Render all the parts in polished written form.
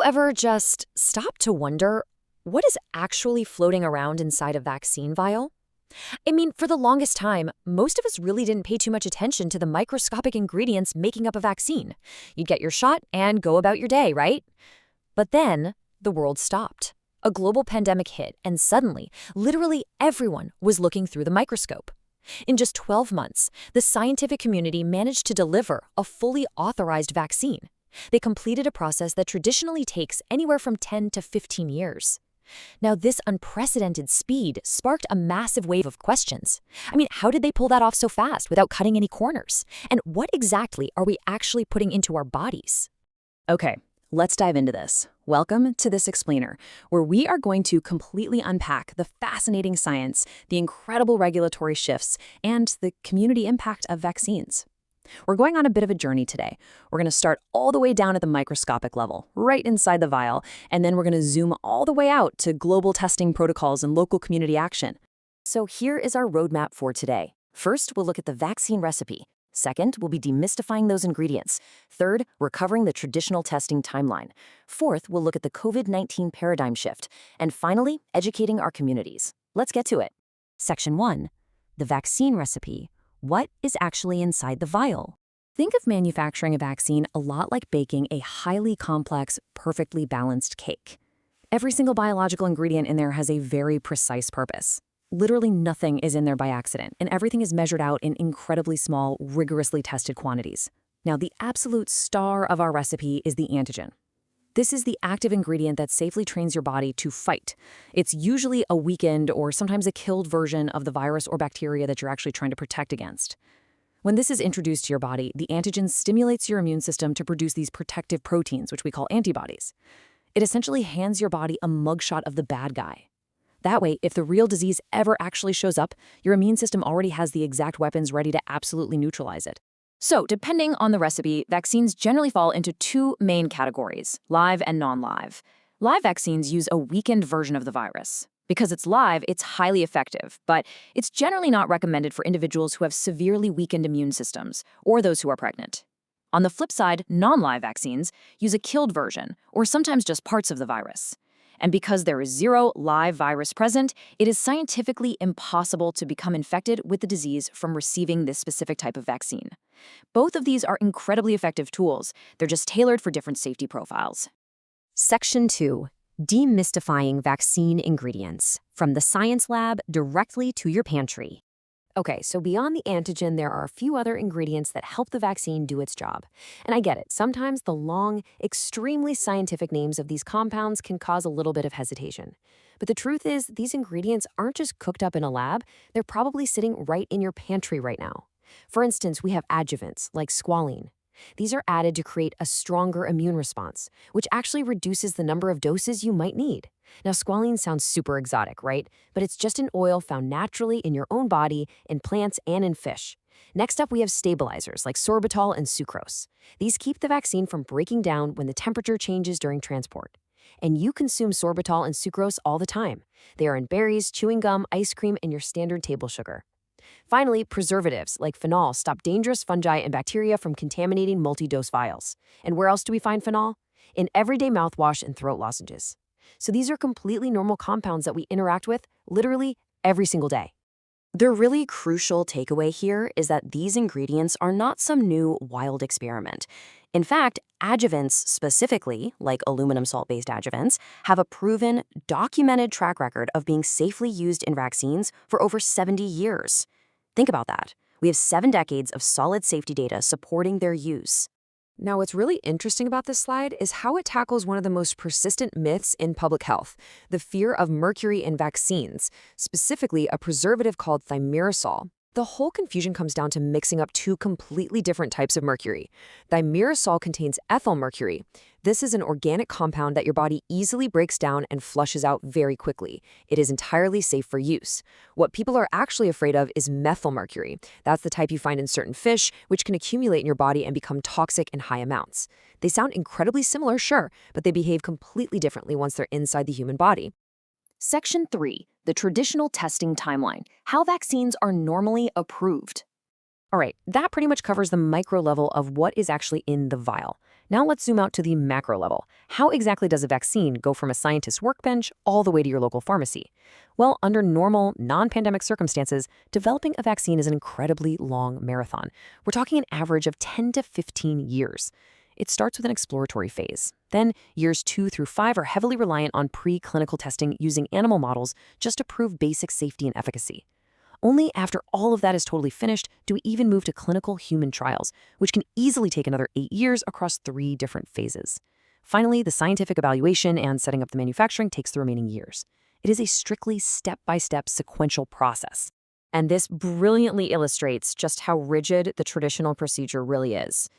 ever just stop to wonder what is actually floating around inside a vaccine vial? I mean, for the longest time, most of us really didn't pay too much attention to the microscopic ingredients making up a vaccine. You'd get your shot and go about your day, right? But then, the world stopped. A global pandemic hit, and suddenly, literally everyone was looking through the microscope. In just 12 months, the scientific community managed to deliver a fully authorized vaccine. They completed a process that traditionally takes anywhere from 10 to 15 years. Now, this unprecedented speed sparked a massive wave of questions. I mean, how did they pull that off so fast without cutting any corners? And what exactly are we actually putting into our bodies? Okay, let's dive into this. Welcome to This Explainer, where we are going to completely unpack the fascinating science, the incredible regulatory shifts, and the community impact of vaccines. We're going on a bit of a journey today. We're going to start all the way down at the microscopic level, right inside the vial, and then we're going to zoom all the way out to global testing protocols and local community action. So here is our roadmap for today. First, we'll look at the vaccine recipe. Second, we'll be demystifying those ingredients. Third, we're covering the traditional testing timeline. Fourth, we'll look at the COVID-19 paradigm shift. And finally, educating our communities. Let's get to it. Section 1. The vaccine recipe. What is actually inside the vial? Think of manufacturing a vaccine a lot like baking a highly complex, perfectly balanced cake. Every single biological ingredient in there has a very precise purpose. Literally nothing is in there by accident, and everything is measured out in incredibly small, rigorously tested quantities. Now, the absolute star of our recipe is the antigen. This is the active ingredient that safely trains your body to fight. It's usually a weakened or sometimes a killed version of the virus or bacteria that you're actually trying to protect against. When this is introduced to your body, the antigen stimulates your immune system to produce these protective proteins, which we call antibodies. It essentially hands your body a mugshot of the bad guy. That way, if the real disease ever actually shows up, your immune system already has the exact weapons ready to absolutely neutralize it. So, depending on the recipe, vaccines generally fall into two main categories, live and non-live. Live vaccines use a weakened version of the virus. Because it's live, it's highly effective, but it's generally not recommended for individuals who have severely weakened immune systems or those who are pregnant. On the flip side, non-live vaccines use a killed version, or sometimes just parts of the virus. And because there is zero live virus present, it is scientifically impossible to become infected with the disease from receiving this specific type of vaccine. Both of these are incredibly effective tools. They're just tailored for different safety profiles. Section 2. Demystifying vaccine ingredients. From the science lab directly to your pantry. Okay, so beyond the antigen, there are a few other ingredients that help the vaccine do its job. And I get it, sometimes the long, extremely scientific names of these compounds can cause a little bit of hesitation. But the truth is, these ingredients aren't just cooked up in a lab, they're probably sitting right in your pantry right now. For instance, we have adjuvants, like squalene. These are added to create a stronger immune response, which actually reduces the number of doses you might need. Now, squalene sounds super exotic, right? But it's just an oil found naturally in your own body, in plants, and in fish. Next up, we have stabilizers like sorbitol and sucrose. These keep the vaccine from breaking down when the temperature changes during transport. And you consume sorbitol and sucrose all the time. They are in berries, chewing gum, ice cream, and your standard table sugar. Finally, preservatives like phenol stop dangerous fungi and bacteria from contaminating multi-dose vials. And where else do we find phenol? In everyday mouthwash and throat lozenges. So these are completely normal compounds that we interact with literally every single day. The really crucial takeaway here is that these ingredients are not some new wild experiment. In fact, adjuvants specifically, like aluminum salt-based adjuvants, have a proven, documented track record of being safely used in vaccines for over 70 years. Think about that. We have 7 decades of solid safety data supporting their use. Now, what's really interesting about this slide is how it tackles one of the most persistent myths in public health, the fear of mercury in vaccines, specifically a preservative called thimerosal. The whole confusion comes down to mixing up two completely different types of mercury. Thimerosal contains ethyl mercury. This is an organic compound that your body easily breaks down and flushes out very quickly. It is entirely safe for use. What people are actually afraid of is methyl mercury. That's the type you find in certain fish, which can accumulate in your body and become toxic in high amounts. They sound incredibly similar, sure, but they behave completely differently once they're inside the human body. Section 3. The traditional testing timeline. How vaccines are normally approved. All right, that pretty much covers the micro level of what is actually in the vial. Now let's zoom out to the macro level. How exactly does a vaccine go from a scientist's workbench all the way to your local pharmacy? Well, under normal, non-pandemic circumstances, developing a vaccine is an incredibly long marathon. We're talking an average of 10 to 15 years. It starts with an exploratory phase. Then, years 2 through 5 are heavily reliant on preclinical testing using animal models just to prove basic safety and efficacy. Only after all of that is totally finished do we even move to clinical human trials, which can easily take another 8 years across 3 different phases. Finally, the scientific evaluation and setting up the manufacturing takes the remaining years. It is a strictly step-by-step sequential process. And this brilliantly illustrates just how rigid the traditional procedure really is.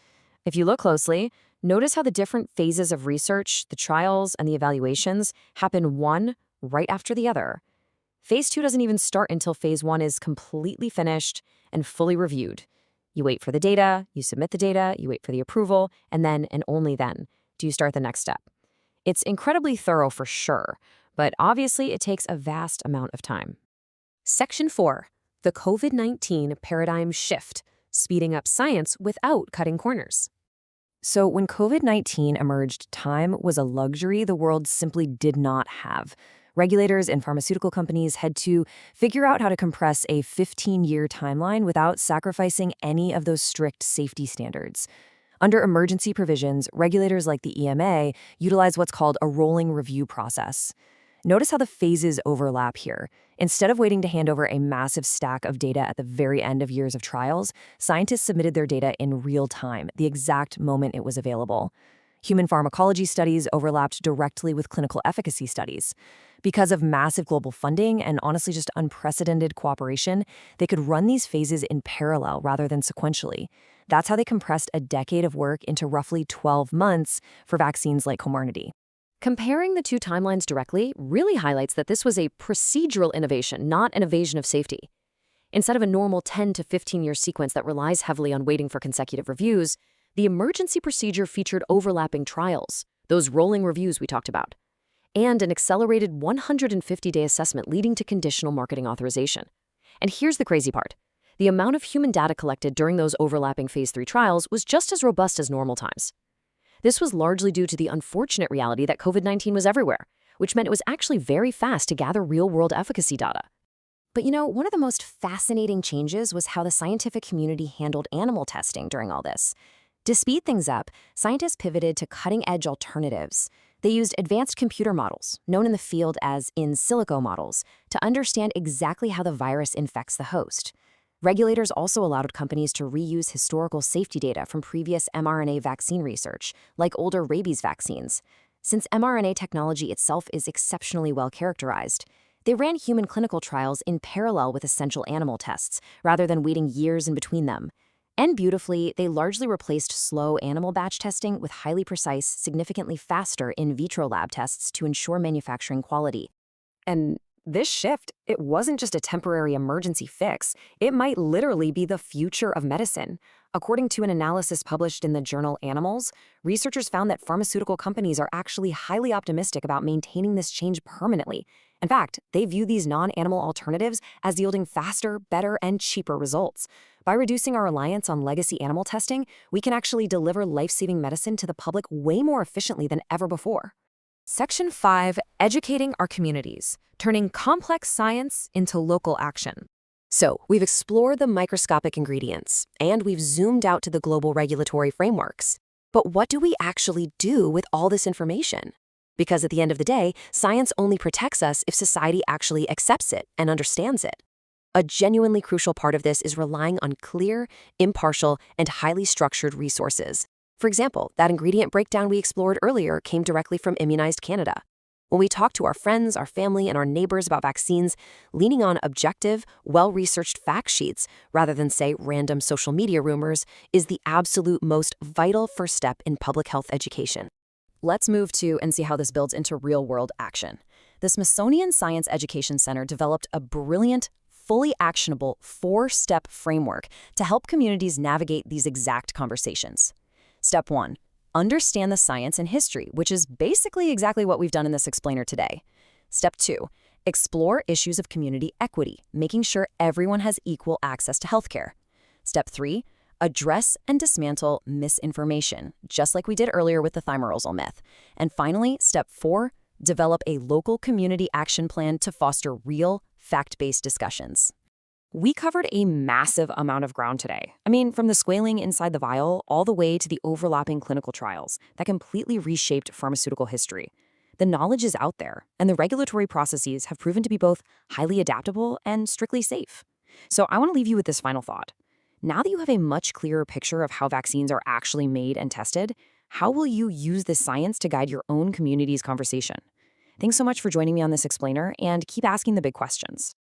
If you look closely, notice how the different phases of research, the trials, and the evaluations happen one right after the other. Phase 2 doesn't even start until Phase 1 is completely finished and fully reviewed. You wait for the data, you submit the data, you wait for the approval, and then, and only then, do you start the next step. It's incredibly thorough for sure, but obviously it takes a vast amount of time. Section 4. The COVID-19 Paradigm Shift, Speeding Up Science Without Cutting Corners. So when COVID-19 emerged, time was a luxury the world simply did not have. Regulators and pharmaceutical companies had to figure out how to compress a 15-year timeline without sacrificing any of those strict safety standards. Under emergency provisions, regulators like the EMA utilize what's called a rolling review process. Notice how the phases overlap here. Instead of waiting to hand over a massive stack of data at the very end of years of trials, scientists submitted their data in real time, the exact moment it was available. Human pharmacology studies overlapped directly with clinical efficacy studies. Because of massive global funding and honestly just unprecedented cooperation, they could run these phases in parallel rather than sequentially. That's how they compressed a decade of work into roughly 12 months for vaccines like Comirnaty. Comparing the two timelines directly really highlights that this was a procedural innovation, not an evasion of safety. Instead of a normal 10 to 15-year sequence that relies heavily on waiting for consecutive reviews, the emergency procedure featured overlapping trials, those rolling reviews we talked about, and an accelerated 150-day assessment leading to conditional marketing authorization. And here's the crazy part. The amount of human data collected during those overlapping Phase 3 trials was just as robust as normal times. This was largely due to the unfortunate reality that COVID-19 was everywhere, which meant it was actually very fast to gather real-world efficacy data. But one of the most fascinating changes was how the scientific community handled animal testing during all this. To speed things up, scientists pivoted to cutting-edge alternatives. They used advanced computer models, known in the field as in silico models, to understand exactly how the virus infects the host. Regulators also allowed companies to reuse historical safety data from previous mRNA vaccine research, like older rabies vaccines. Since mRNA technology itself is exceptionally well characterized, they ran human clinical trials in parallel with essential animal tests, rather than waiting years in between them. And beautifully, they largely replaced slow animal batch testing with highly precise, significantly faster in vitro lab tests to ensure manufacturing quality. And this shift, it wasn't just a temporary emergency fix. It might literally be the future of medicine. According to an analysis published in the journal Animals, researchers found that pharmaceutical companies are actually highly optimistic about maintaining this change permanently. In fact, they view these non-animal alternatives as yielding faster, better, and cheaper results. By reducing our reliance on legacy animal testing, we can actually deliver life-saving medicine to the public way more efficiently than ever before. Section 5, Educating Our Communities, Turning Complex Science into Local Action. So, we've explored the microscopic ingredients, and we've zoomed out to the global regulatory frameworks. But what do we actually do with all this information? Because at the end of the day, science only protects us if society actually accepts it and understands it. A genuinely crucial part of this is relying on clear, impartial, and highly structured resources. For example, that ingredient breakdown we explored earlier came directly from Immunized Canada. When we talk to our friends, our family, and our neighbors about vaccines, leaning on objective, well-researched fact sheets rather than, say, random social media rumors is the absolute most vital first step in public health education. Let's move to and see how this builds into real-world action. The Smithsonian Science Education Center developed a brilliant, fully actionable 4-step framework to help communities navigate these exact conversations. Step 1. Understand the science and history, which is basically exactly what we've done in this explainer today. Step 2. Explore issues of community equity, making sure everyone has equal access to healthcare. Step 3. Address and dismantle misinformation, just like we did earlier with the thimerosal myth. And finally, step 4, develop a local community action plan to foster real, fact-based discussions. We covered a massive amount of ground today. I mean, from the squalene inside the vial all the way to the overlapping clinical trials that completely reshaped pharmaceutical history. The knowledge is out there, and the regulatory processes have proven to be both highly adaptable and strictly safe. So I want to leave you with this final thought. Now that you have a much clearer picture of how vaccines are actually made and tested, how will you use this science to guide your own community's conversation? Thanks so much for joining me on this explainer, and keep asking the big questions.